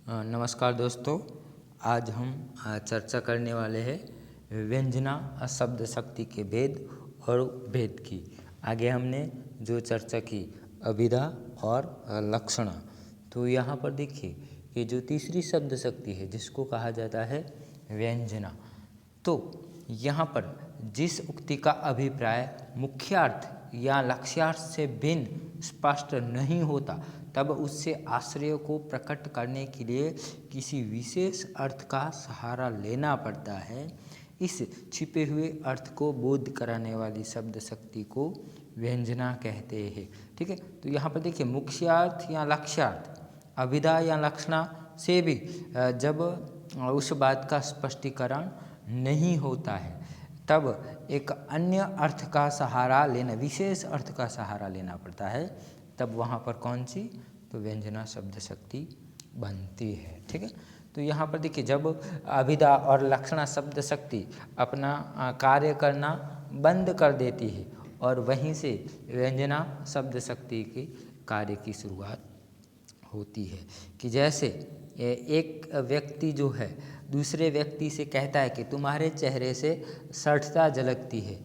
नमस्कार दोस्तों। आज हम चर्चा करने वाले हैं व्यंजना शब्द शक्ति के भेद और भेद की। आगे हमने जो चर्चा की अभिधा और लक्षणा, तो यहाँ पर देखिए कि जो तीसरी शब्द शक्ति है जिसको कहा जाता है व्यंजना, तो यहाँ पर जिस उक्ति का अभिप्राय मुख्यार्थ या लक्ष्यार्थ से भिन्न स्पष्ट नहीं होता, तब उससे आश्रय को प्रकट करने के लिए किसी विशेष अर्थ का सहारा लेना पड़ता है। इस छिपे हुए अर्थ को बोध कराने वाली शब्द शक्ति को व्यंजना कहते हैं। ठीक है, तो यहाँ पर देखिए मुख्यार्थ या लक्ष्यार्थ, अभिधा या लक्षणा से भी जब उस बात का स्पष्टीकरण नहीं होता है, तब एक अन्य अर्थ का सहारा लेना, विशेष अर्थ का सहारा लेना पड़ता है। तब वहाँ पर कौन सी, तो व्यंजना शब्द शक्ति बनती है। ठीक है, तो यहाँ पर देखिए जब अभिधा और लक्षणा शब्द शक्ति अपना कार्य करना बंद कर देती है और वहीं से व्यंजना शब्द शक्ति के कार्य की शुरुआत होती है। कि जैसे एक व्यक्ति जो है दूसरे व्यक्ति से कहता है कि तुम्हारे चेहरे से सड़ता झलकती है,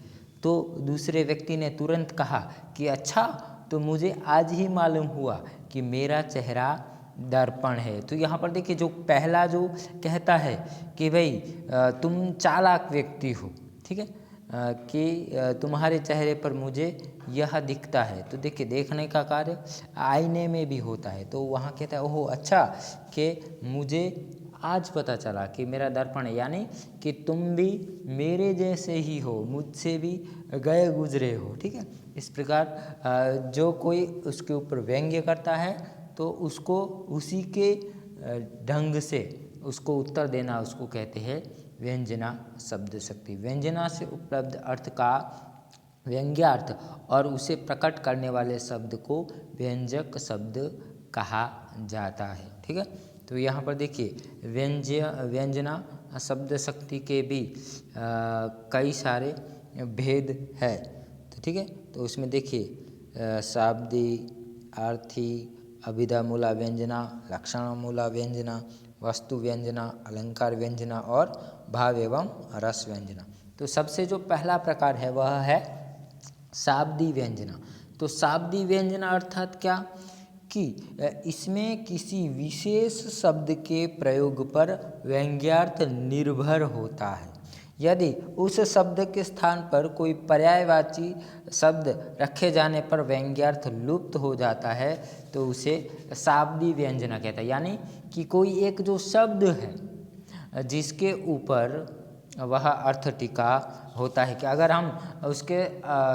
तो दूसरे व्यक्ति ने तुरंत कहा कि अच्छा, तो मुझे आज ही मालूम हुआ कि मेरा चेहरा दर्पण है। तो यहाँ पर देखिए जो पहला जो कहता है कि भाई तुम चालाक व्यक्ति हो, ठीक है, कि तुम्हारे चेहरे पर मुझे यह दिखता है, तो देखिए देखने का कार्य आईने में भी होता है। तो वहाँ कहता है ओहो अच्छा, कि मुझे आज पता चला कि मेरा दर्पण है, यानी कि तुम भी मेरे जैसे ही हो, मुझसे भी गए गुजरे हो। ठीक है, इस प्रकार जो कोई उसके ऊपर व्यंग्य करता है तो उसको उसी के ढंग से उसको उत्तर देना, उसको कहते हैं व्यंजना शब्द शक्ति। व्यंजना से उपलब्ध अर्थ का व्यंग्यार्थ और उसे प्रकट करने वाले शब्द को व्यंजक शब्द कहा जाता है। ठीक है, तो यहाँ पर देखिए व्यंजना शब्द शक्ति के भी कई सारे भेद है। तो ठीक है, तो उसमें देखिए शाब्दी, अर्थी, अभिधा मूला व्यंजना, लक्षण मूला व्यंजना, वस्तु व्यंजना, अलंकार व्यंजना और भाव एवं रस व्यंजना। तो सबसे जो पहला प्रकार है वह है शाब्दी व्यंजना। तो शाब्दी व्यंजना अर्थात क्या, कि इसमें किसी विशेष शब्द के प्रयोग पर व्यंग्यार्थ निर्भर होता है। यदि उस शब्द के स्थान पर कोई पर्यायवाची शब्द रखे जाने पर व्यंग्यार्थ लुप्त हो जाता है तो उसे शाब्दी व्यंजना कहता है। यानी कि कोई एक जो शब्द है जिसके ऊपर वह अर्थ टिका होता है, कि अगर हम उसके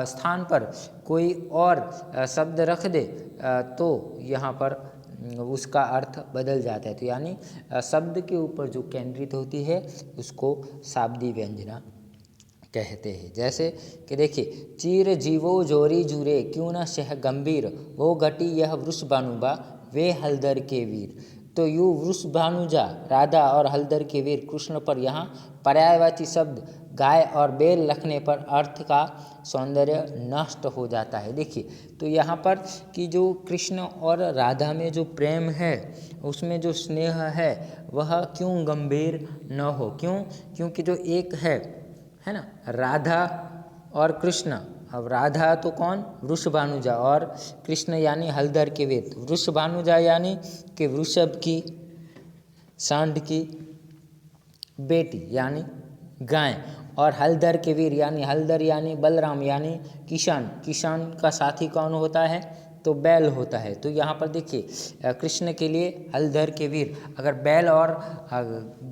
स्थान पर कोई और शब्द रख दे तो यहाँ पर उसका अर्थ बदल जाता है। तो यानी शब्द के ऊपर जो केंद्रित होती है उसको शाब्दी व्यंजना कहते हैं। जैसे कि देखिए चीर जीवो जोरी जूरे क्यों न शह गंभीर, वो घटी यह वृष भानुबा वे हलदर के वीर। तो यू वृष भानुजा राधा और हलदर के वीर कृष्ण पर यहाँ पर्यायवाची शब्द गाय और बैल रखने पर अर्थ का सौंदर्य नष्ट हो जाता है। देखिए तो यहाँ पर कि जो कृष्ण और राधा में जो प्रेम है, उसमें जो स्नेह है वह क्यों गंभीर न हो, क्यों, क्योंकि जो एक है ना राधा और कृष्ण। अब राधा तो कौन, वृषभानुजा, और कृष्ण यानी हलधर के वेद। वृषभानुजा यानी कि वृषभ की, सांड की बेटी यानी गाय, और हलधर के वीर यानी हलधर यानी बलराम यानी किसान। किसान का साथी कौन होता है, तो बैल होता है। तो यहाँ पर देखिए कृष्ण के लिए हलधर के वीर, अगर बैल और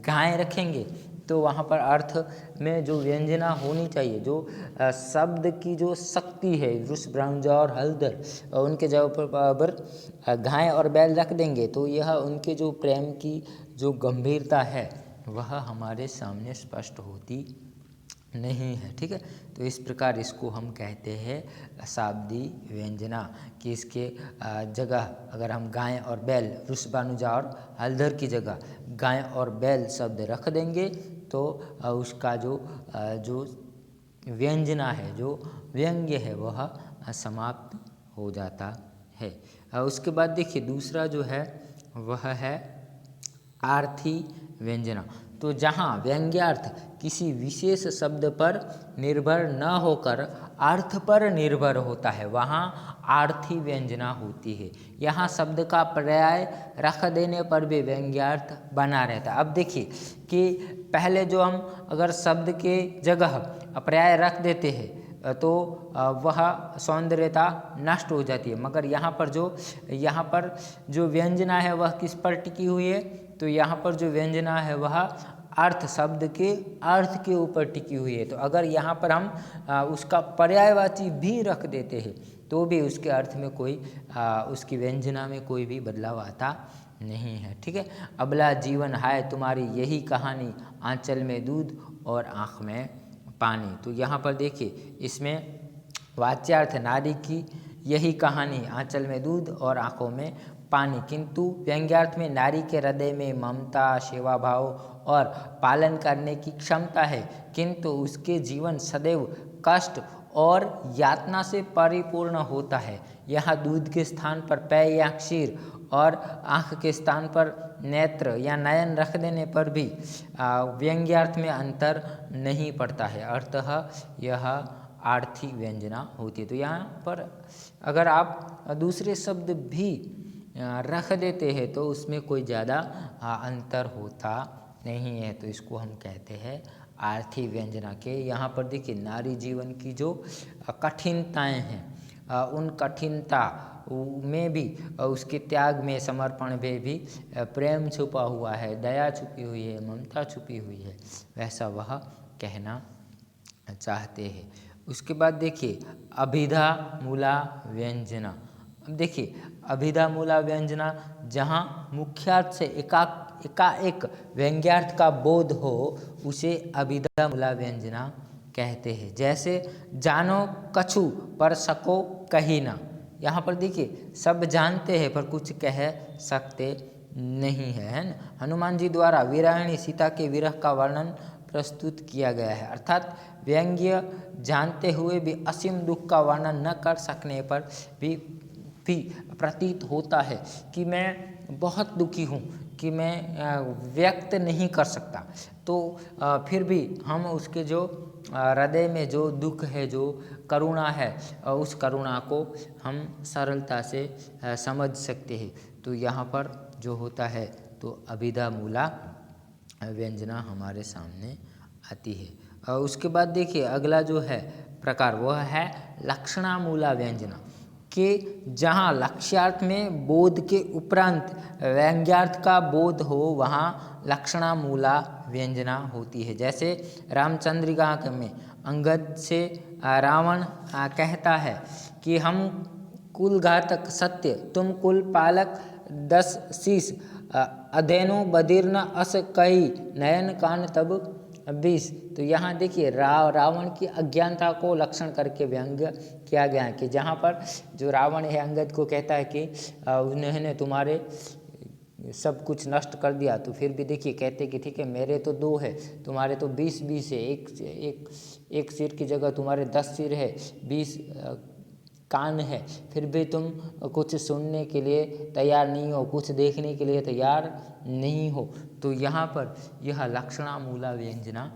गाय रखेंगे तो वहाँ पर अर्थ में जो व्यंजना होनी चाहिए, जो शब्द की जो शक्ति है, वृषभानुजा और हलधर, उनके जगह पर गाय और बैल रख देंगे तो यह उनके जो प्रेम की जो गंभीरता है वह हमारे सामने स्पष्ट होती नहीं है। ठीक है, तो इस प्रकार इसको हम कहते हैं शाब्दी व्यंजना, कि इसके जगह अगर हम गाय और बैल, वृषभानुजा और हलधर की जगह गाय और बैल शब्द रख देंगे तो उसका जो व्यंजना है, जो व्यंग्य है वह समाप्त हो जाता है। उसके बाद देखिए दूसरा जो है वह है आर्थी व्यंजना। तो जहाँ व्यंग्यार्थ किसी विशेष शब्द पर निर्भर न होकर अर्थ पर निर्भर होता है वहाँ आर्थी व्यंजना होती है। यहाँ शब्द का पर्याय रख देने पर भी व्यंग्यार्थ बना रहता है। अब देखिए कि पहले जो हम अगर शब्द के जगह पर्याय रख देते हैं तो वह सौंदर्यता नष्ट हो जाती है, मगर यहाँ पर जो व्यंजना है वह किस पर टिकी हुई है? तो यहाँ पर जो व्यंजना है वह अर्थ, शब्द के अर्थ के ऊपर टिकी हुई है। तो अगर यहाँ पर हम उसका पर्यायवाची भी रख देते हैं तो भी उसके अर्थ में उसकी व्यंजना में कोई भी बदलाव आता नहीं है। ठीक है। अबला जीवन हाय तुम्हारी यही कहानी, आंचल में दूध और आँख में पानी। तो यहाँ पर देखिए इसमें वाच्यार्थ नारी की यही कहानी, आंचल में दूध और आँखों में पानी, किंतु व्यंग्यार्थ में नारी के हृदय में ममता, सेवा भाव और पालन करने की क्षमता है, किंतु उसके जीवन सदैव कष्ट और यातना से परिपूर्ण होता है। यहाँ दूध के स्थान पर पेय या क्षीर और आँख के स्थान पर नेत्र या नयन रख देने पर भी व्यंग्यार्थ में अंतर नहीं पड़ता है, अर्थः यह आर्थी व्यंजना होती है। तो यहाँ पर अगर आप दूसरे शब्द भी रख देते हैं तो उसमें कोई ज़्यादा अंतर होता नहीं है, तो इसको हम कहते हैं आर्थी व्यंजना के। यहाँ पर देखिए नारी जीवन की जो कठिनताएं हैं उन कठिनता में भी उसके त्याग में, समर्पण में भी प्रेम छुपा हुआ है, दया छुपी हुई है, ममता छुपी हुई है, वैसा वह कहना चाहते हैं। उसके बाद देखिए अभिधा मूला व्यंजना। अब देखिए अभिधा मूला व्यंजना जहाँ मुख्यार्थ से एकाएक व्यंग्यार्थ का बोध हो उसे अभिधा मूला व्यंजना कहते हैं। जैसे जानो कछु पर सको कही ना। यहाँ पर देखिए सब जानते हैं पर कुछ कह सकते नहीं है ना। हनुमान जी द्वारा वीरायणी सीता के विरह का वर्णन प्रस्तुत किया गया है, अर्थात व्यंग्य जानते हुए भी असीम दुख का वर्णन न कर सकने पर भी प्रतीत होता है कि मैं बहुत दुखी हूँ, कि मैं व्यक्त नहीं कर सकता। तो फिर भी हम उसके जो हृदय में जो दुख है, जो करुणा है, उस करुणा को हम सरलता से समझ सकते हैं। तो यहाँ पर जो होता है तो अभिधा मूला व्यंजना हमारे सामने आती है। उसके बाद देखिए अगला जो है प्रकार वह है लक्षणामूला व्यंजना, कि जहाँ लक्ष्यार्थ में बोध के उपरांत व्यंग्यार्थ का बोध हो वहाँ लक्षणामूला व्यंजना होती है। जैसे रामचंद्रिका में अंगद से रावण कहता है कि हम कुल घातक सत्य, तुम कुल पालक 10 शीश, अधेनु बदीर्ण अस कही, नयन कान तब 20। तो यहाँ देखिए रावण की अज्ञानता को लक्षण करके व्यंग्य किया गया है, कि जहाँ पर जो रावण है अंगद को कहता है कि उन्होंने तुम्हारे सब कुछ नष्ट कर दिया, तो फिर भी देखिए कहते कि ठीक है मेरे तो 2 है, तुम्हारे तो 20 है, एक सिर की जगह तुम्हारे 10 सिर है, 20 कान है, फिर भी तुम कुछ सुनने के लिए तैयार नहीं हो, कुछ देखने के लिए तैयार नहीं हो। तो यहाँ पर यह लक्षणामूला व्यंजना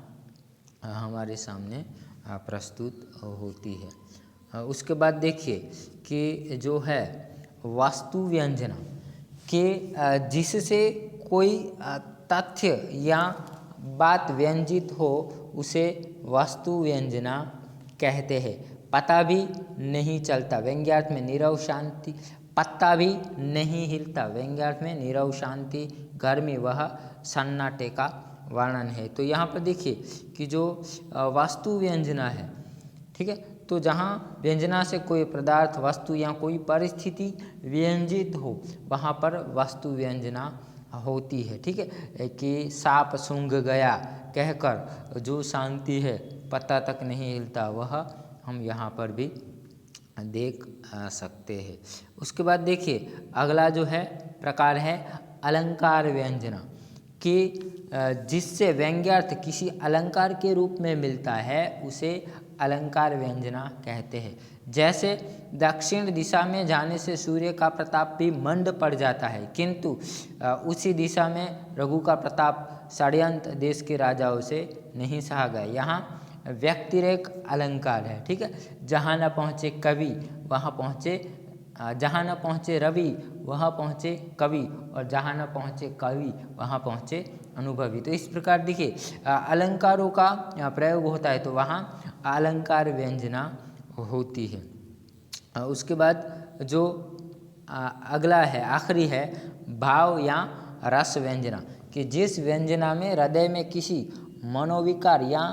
हमारे सामने प्रस्तुत होती है। उसके बाद देखिए कि जो है वास्तु व्यंजना, कि जिससे कोई तथ्य या बात व्यंजित हो उसे वास्तु व्यंजना कहते हैं। पता भी नहीं चलता, व्यंग्यार्थ में नीरव शांति, पत्ता भी नहीं हिलता, व्यंग्यार्थ में नीरव शांति, गर्मी वह सन्नाटे का वर्णन है। तो यहाँ पर देखिए कि जो वास्तु व्यंजना है, ठीक है, तो जहाँ व्यंजना से कोई पदार्थ, वस्तु या कोई परिस्थिति व्यंजित हो वहाँ पर वास्तु व्यंजना होती है। ठीक है, कि सांप सूंघ गया कहकर जो शांति है, पता तक नहीं हिलता, वह हम यहाँ पर भी देख सकते हैं। उसके बाद देखिए अगला जो है प्रकार है अलंकार व्यंजना, कि जिससे व्यंग्यार्थ किसी अलंकार के रूप में मिलता है उसे अलंकार व्यंजना कहते हैं। जैसे दक्षिण दिशा में जाने से सूर्य का प्रताप भी मंद पड़ जाता है, किंतु उसी दिशा में रघु का प्रताप षड्यंत्र देश के राजाओं से नहीं सहा गया। यहाँ व्यक्तिरेक अलंकार है, ठीक है। जहाँ न पहुँचे कवि वहाँ पहुँचे, जहाँ न पहुँचे रवि वहाँ पहुँचे कवि, और जहाँ न पहुँचे कवि वहाँ पहुँचे अनुभवी। तो इस प्रकार देखिए अलंकारों का प्रयोग होता है, तो वहाँ अलंकार व्यंजना होती है। उसके बाद जो अगला है, आखिरी है भाव या रस व्यंजना, कि जिस व्यंजना में हृदय में किसी मनोविकार या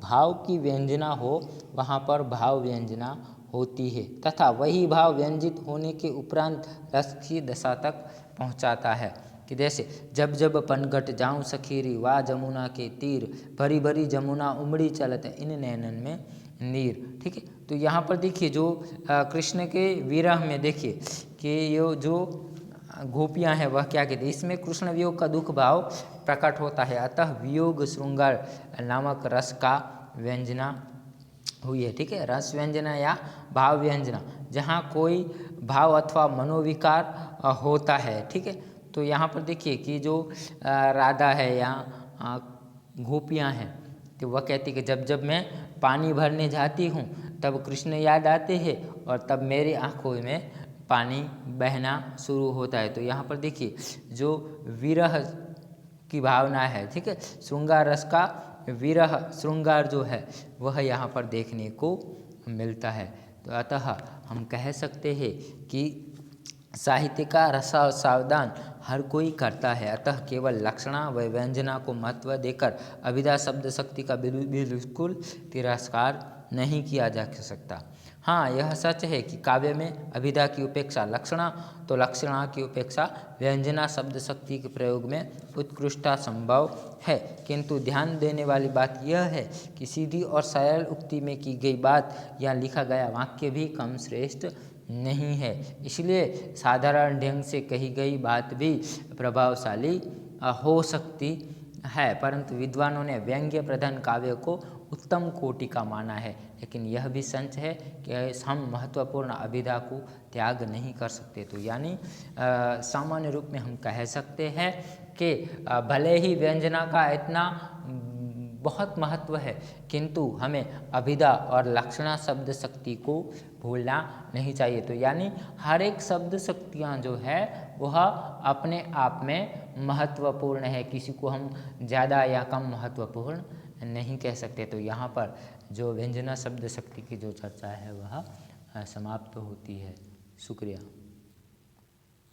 भाव की व्यंजना हो वहाँ पर भाव व्यंजना होती है, तथा वही भाव व्यंजित होने के उपरांत रस की दशा तक पहुँचाता है। कि जैसे जब जब पनघट जाऊं सखीरी, वाह जमुना के तीर, भरी भरी जमुना उमड़ी चलत इन नैनन में नीर, ठीक है। तो यहाँ पर देखिए जो कृष्ण के विरह में देखिए कि ये जो गोपियाँ हैं वह क्या कहते हैं, इसमें कृष्ण वियोग का दुख भाव प्रकट होता है। अतः वियोग श्रृंगार नामक रस का व्यंजना हुई है, ठीक है। रस व्यंजना या भाव व्यंजना, जहाँ कोई भाव अथवा मनोविकार होता है, ठीक है। तो यहाँ पर देखिए कि जो राधा है या गोपियाँ हैं, तो वह कहती कि जब जब मैं पानी भरने जाती हूँ तब कृष्ण याद आते हैं और तब मेरी आँखों में पानी बहना शुरू होता है। तो यहाँ पर देखिए जो विरह की भावना है, ठीक है, श्रृंगार रस का विरह श्रृंगार जो है वह यहाँ पर देखने को मिलता है। तो अतः हम कह सकते हैं कि साहित्य का रसा सावधान हर कोई करता है, अतः केवल लक्षणा व व्यंजना को महत्व देकर अभिधा शब्द शक्ति का बिल्कुल तिरस्कार नहीं किया जा सकता। हाँ, यह सच है कि काव्य में अभिधा की उपेक्षा लक्षणा, तो लक्षणा की उपेक्षा व्यंजना शब्द शक्ति के प्रयोग में उत्कृष्टता संभव है, किंतु ध्यान देने वाली बात यह है कि सीधी और सरल उक्ति में की गई बात या लिखा गया वाक्य भी कम श्रेष्ठ नहीं है। इसलिए साधारण ढंग से कही गई बात भी प्रभावशाली हो सकती है, परंतु विद्वानों ने व्यंग्य प्रधान काव्य को उत्तम कोटि का माना है। लेकिन यह भी सच है कि हम महत्वपूर्ण अभिधा को त्याग नहीं कर सकते। तो यानी सामान्य रूप में हम कह सकते हैं कि भले ही व्यंजना का इतना बहुत महत्व है, किंतु हमें अभिधा और लक्षणा शब्द शक्ति को भूलना नहीं चाहिए। तो यानी हर एक शब्द शक्तियाँ जो है वह अपने आप में महत्वपूर्ण है, किसी को हम ज़्यादा या कम महत्वपूर्ण नहीं कह सकते। तो यहाँ पर जो व्यंजना शब्द शक्ति की जो चर्चा है वह समाप्त होती है। शुक्रिया।